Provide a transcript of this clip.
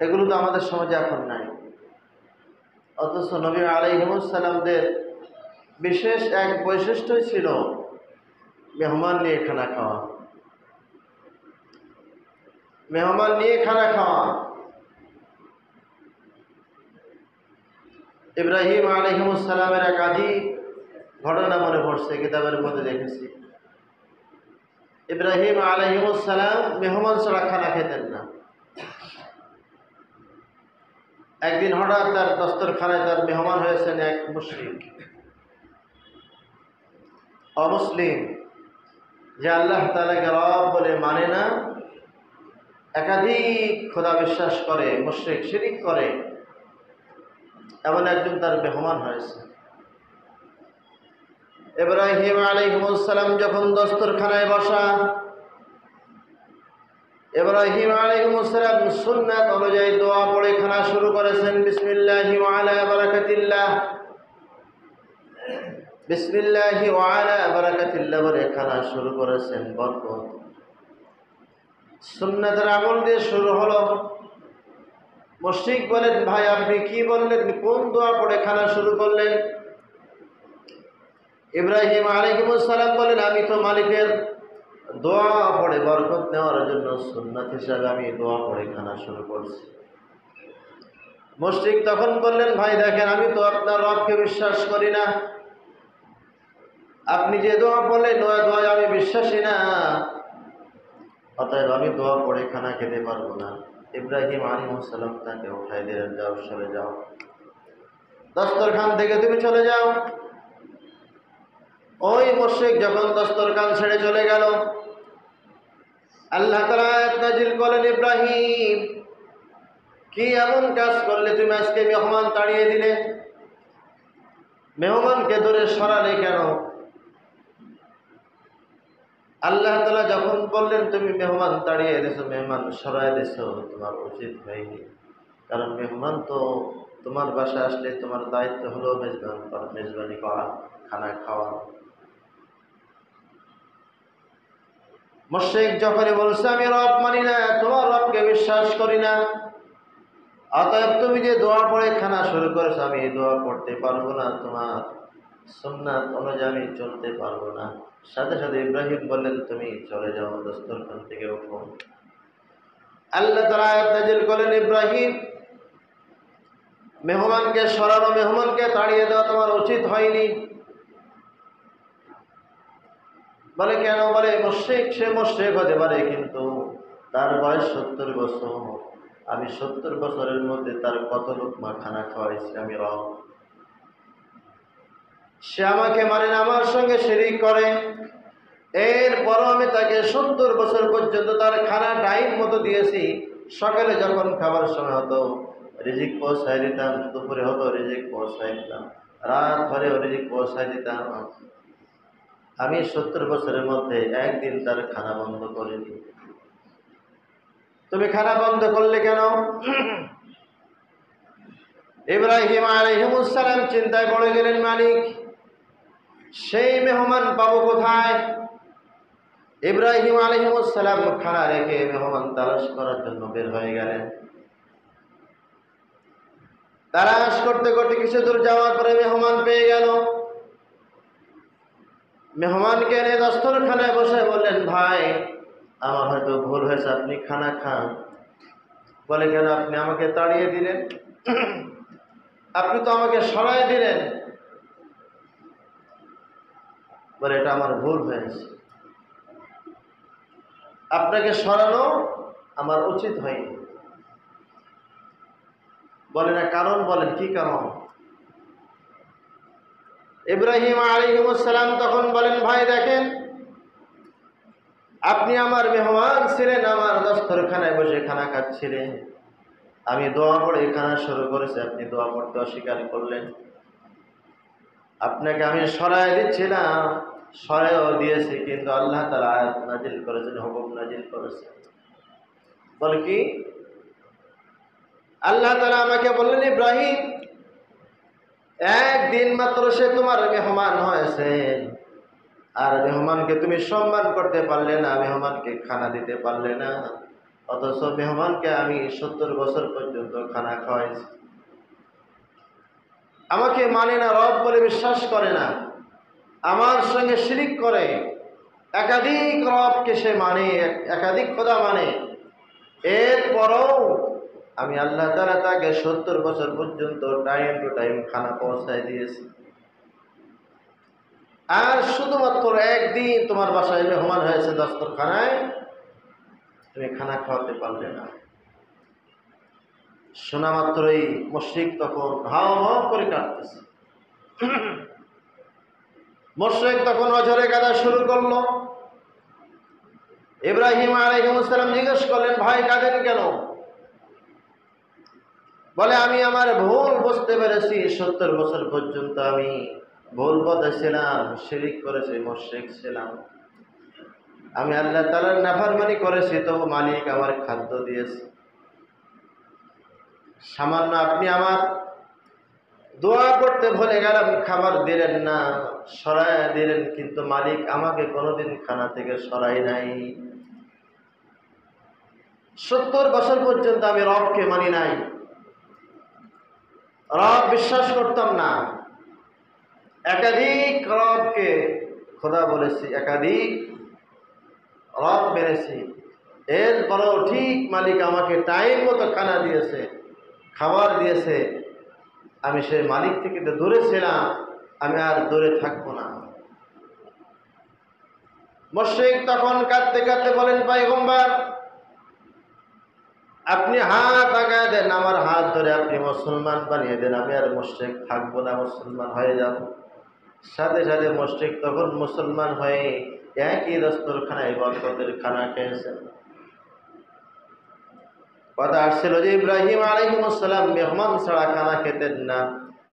এগুলো তো আমাদের সমাজে এখন নাই। অথচ নবী আলাইহিস সালামদের বিশেষ এক বৈশিষ্ট্যই ছিল মেহমান নিয়ে খানা খাওয়া। মেহমান নিয়ে খানা খাওয়া। ইব্রাহিম আলাইহিস সালামের এক আজীব ঘটনা মনে পড়ছে, কিতাবের মধ্যে দেখেছি। ইব্রাহিম আলাইহিস সালাম মেহমান ছাড়া খানা খেতেন না। একদিন হঠাৎ তার দস্তরখানায় তার মেহমান হয়েছেন এক মুশরিক, অমুসলিম, যে আল্লাহ তাআলাকে রব বলে মানে না, একাধিক খোদা বিশ্বাস করে, মুশরিক, শিরিক করে, এমন একজন তার মেহমান হয়েছে। ইব্রাহিম আলাইহিস সালাম যখন দস্তরখানায় বসা, ইব্রাহিম আলাইহিস সালাম সুন্নাত অনুযায়ী দোয়া পড়ে খানা শুরু করেছেন। বিসমিল্লাহি ওয়া আলা বারাকাতিল্লাহ, বিসমিল্লাহি ওয়া আলা বারাকাতিল্লাহ বলে খানা শুরু করেছেন। বরকত সুন্নাতের আমল দিয়ে শুরু হলো। মুশরিক বলেন, ভাই আপনি কি বললেন, কোন দোয়া পড়ে খানা শুরু করলেন? ইব্রাহিম আলাইহিস সালাম বলেন, আমি তো মালিকের দোয়া পড়ে বরকত নেওয়ার জন্য সুন্নাত হিসাবে আমি দোয়া পড়ে খানা শুরু করছি। মুশরিক তখন বললেন, ভাই দেখেন, আমি তো আপনার রবকে বিশ্বাস করি না, আপনি যে দোয়া পড়লেন ওই দোয়ায় আমি বিশ্বাসী না, অতএব আমি দোয়া পড়ে খানা খেতে পারবো না। ইব্রাহিম আলাইহিস সালাম তাকে উঠাই দিলেন, যাও চলে যাও, দস্তরখান থেকে তুমি চলে যাও। ওই মুশরিক যখন দস্তরখান ছেড়ে চলে গেল, আল্লাহ তাআলা আয়াত নাযিল করলেন, ইব্রাহিম কি এমন কাজ করলে তুমি আজকে মেহমান তাড়িয়ে দিলে? মেহমানকে ধরে সরালে কেন? আল্লাহ তাআলা যখন বললেন তুমি মেহমান তাড়িয়ে দিছো, মেহমান সরায় দিছো, তোমার উচিত হয়নি। কারণ মেহমান তো তোমার বাসায় আসলে তোমার দায়িত্ব হলো মেজবানি করা, খানা খাওয়া। মুশরিক যখনই বলছে আমি রব মানি না, তোমার রবকে বিশ্বাস করি না, অতএব তুমি যে দোয়া পড়ে খানা শুরু করেছো আমি এই দোয়া পড়তে পারবো না, তোমার সুন্নাত অনুযায়ী আমি চলতে পারবো না। সাথে সাথে ইব্রাহিম বললেন, তুমি চলে যাও, দস্তরখান থেকে উঠো। আল্লাহ তাআলা আয়াত নাযিল করলেন, ইব্রাহিম মেহমানকে সরানো, মেহমানকে তাড়িয়ে দেওয়া তোমার উচিত হয়নি। বলে কেন? বলে মুশরিক, সে মুশরিক হতে পারে কিন্তু তার বয়স 70 বছর, আমি 70 বছরের মধ্যে তার কত লোকমা খানা খাওয়াইছি, আমি রব। সে আমাকে মানে না, আমার সঙ্গে শিরিক করে, এরপরও আমি তাকে 70 বছর পর্যন্ত তার খানা টাইম মতো দিয়েছি। সকালে যখন খাবার সময় হতো রিজিক পৌঁছায় দিতাম, দুপুরে হতো রিজিক পৌঁছায় দিতাম, রাত হলেও রিজিক পৌঁছায় দিতাম। আমি 70 বছরের মধ্যে একদিন তার খানা বন্ধ করিনি। তুমি খানা বন্ধ করলে কেন? ইব্রাহিম আলাইহিস সালাম চিন্তায় পড়ে গেলেন, মালিক সেই মেহমান পাবো কোথায়? ইব্রাহিম আলাইহিস সালাম খানা রেখে মেহমান তালাশ করার জন্য বের হয়ে গেলেন। তালাশ করতে করতে কিছু দূর যাওয়ার পরে মেহমান পেয়ে গেল। মেহমানকে এনে দস্তরখানায় বসে বললেন, ভাই আমার হয়তো ভুল হয়েছে, আপনি খানা খান। বলে কেন? আপনি আমাকে তাড়িয়ে দিলেন, আপনি তো আমাকে সরাই দিলেন। বলে এটা আমার ভুল হয়েছে, আপনাকে সরানো আমার উচিত হয়নি। বলে না কারণ? বলেন কি কারণ? ইব্রাহিম আলাইহিস সালাম তখন বলেন, ভাই দেখেন, আপনি আমার মেহমান ছিলেন, আমার দস্তরখানায় বসে খানা খাচ্ছিলেন, আমি দোয়া পড়ে খানা শুরু করেছি, আপনি দোয়া পড়তে অস্বীকার করলেন। আপনাকে আমি সরাই দিচ্ছিলাম, সরাইও দিয়েছি, কিন্তু আল্লাহ তাআলা আয়াত নাযিল করেছেন, হুকুম নাযিল করেছেন। বলে কি? আল্লাহ তাআলা আমাকে বললেন, ইব্রাহিম একদিন মাত্র সে তোমার মেহমান হয়েছে, আর মেহমানকে তুমি সম্মান করতে পারলে না, মেহমানকে খানা দিতে পারলে না, অথচ মেহমানকে আমি 70 বছর পর্যন্ত খানা খাওয়াইছি। আমাকে মানে না, রব বলে বিশ্বাস করে না, আমার সঙ্গে শিরিক করে, একাধিক রবকে সে মানে, একাধিক খোদা মানে। এরপরও আমি আল্লাহ তাআলা তাকে 70 বছর পর্যন্ত টাইম টু টাইম খানা পৌঁছায় দিয়েছি। আর শুধুমাত্র একদিন তোমার বাসায় মেহমান হয়েছে দস্তরখানায়, তুমি খানা খাওয়াতে পারলে না। শোনা মাত্রই মুশরিক তখন হাও হাও করে কাঁদতেছে। মুশরিক তখন অঝরে কাঁদা শুরু করলো। ইব্রাহিম আলাইহিস সালাম জিজ্ঞেস করলেন, ভাই কাঁদেন কেন? বলে, আমি আমার ভুল বুঝতে পেরেছি, 70 বছর পর্যন্ত আমি ভুল পথে ছিলাম, শিরিক করেছি, মুশরিক ছিলাম। আমি আল্লাহ তাআলার নাফরমানি করেছি, তবু মালিক আমার খাদ্য দিয়েছে। সামান্য আপনি আমার দোয়া করতে ভুলে গেলাম, খাবার দিলেন না, সরায় দিলেন, কিন্তু মালিক আমাকে কোনোদিন খানা থেকে সরাই নাই। 70 বছর পর্যন্ত আমি রবকে মানি নাই, রব বিশ্বাস করতাম না, একাধিক রবকে খোদা বলেছি, একাধিক রব মেনেছি। এরপরেও ঠিক মালিক আমাকে টাইম মতো খানা দিয়েছে, খাবার দিয়েছে, আমি সেই মালিক থেকে তো দূরে ছিলাম, আমি আর দূরে থাকবো না। মুশরিক তখন কাঁদতে কাঁদতে বলেন, পয়গম্বর আপনি হাত আগায় দেন, আমার হাত ধরে আপনি মুসলমান বানিয়ে দেন, আমি আর মুশরিক থাকবো না, মুসলমান হয়ে যাব। সাথে সাথে মুশরিক তখন মুসলমান হয়ে একই দস্তরখানায় বরকতের খানা খেয়েছেন। কথা আসছিল যে ইব্রাহিম আলাইহিস সালাম মেহমান ছাড়া খানা খেতেন না।